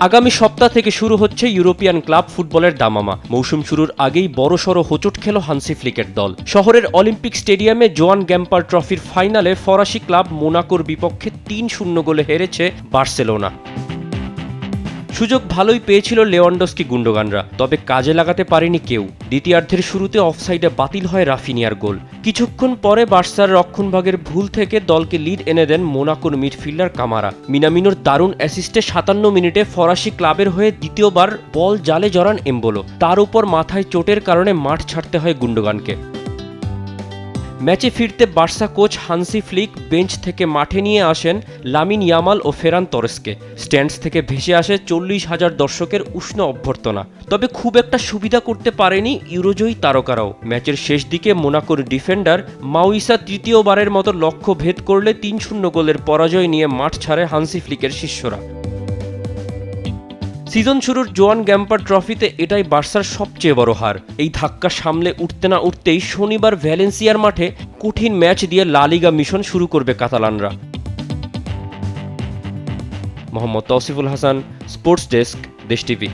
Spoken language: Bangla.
আগামী সপ্তাহ থেকে শুরু হচ্ছে ইউরোপিয়ান ক্লাব ফুটবলের দামামা। মৌসুম শুরুর আগেই বড়সড় হোঁচট খেল হান্সি ফ্লিকের দল। শহরের অলিম্পিক স্টেডিয়ামে জোয়ান গ্যাম্পার ট্রফির ফাইনালে ফরাসি ক্লাব মোনাকোর বিপক্ষে ৩-০ গোলে হেরেছে বার্সেলোনা। সুযোগ ভালোই পেয়েছিল লেভানডস্কি গুন্ডোগানরা, তবে কাজে লাগাতে পারেনি কেউ। দ্বিতীয়ার্ধের শুরুতে অফসাইডে বাতিল হয় রাফিনিয়ার গোল। কিছুক্ষণ পরে বার্সার রক্ষণভাগের ভুল থেকে দলকে লিড এনে দেন মোনাকোর মিডফিল্ডার কামারা। মিনামিনোর দারুণ অ্যাসিস্টে ৫৭ মিনিটে ফরাসি ক্লাবের হয়ে দ্বিতীয়বার বল জালে জড়ান এমবোলো। তার উপর মাথায় চোটের কারণে মাঠ ছাড়তে হয় গুন্ডোগানকে। ম্যাচে ফিরতে Barca coach Hansi Flick bench থেকে মাঠে নিয়ে আসেন লামিন ইয়ামাল ও ফেরান তরেসকে। স্ট্যান্ডস থেকে ভেসে আসে ৪০,০০০ দর্শকের উষ্ণ অভ্যর্থনা। তবে খুব একটা সুবিধা করতে পারেনি ইউরোজয়ী তারকারাও। ম্যাচের শেষ দিকে মোনাকোর ডিফেন্ডার মাউইসা তৃতীয়বারের মতো লক্ষ্য ভেদ করলে ৩-০ গোলের পরাজয় নিয়ে মাঠ ছাড়ে হান্সি ফ্লিকের শিষ্যরা। সিজন শুরুর জোয়ান গ্যাম্পার ট্রফিতে এটাই বার্সার সবচেয়ে বড় হার। এই ধাক্কা সামলে উঠতে না উঠতেই শনিবার ভ্যালেন্সিয়ার মাঠে কঠিন ম্যাচ দিয়ে লা লিগা মিশন শুরু করবে কাতালানরা। মোহাম্মদ তৌসিফুল হাসান, স্পোর্টস ডেস্ক, দেশ টিভি।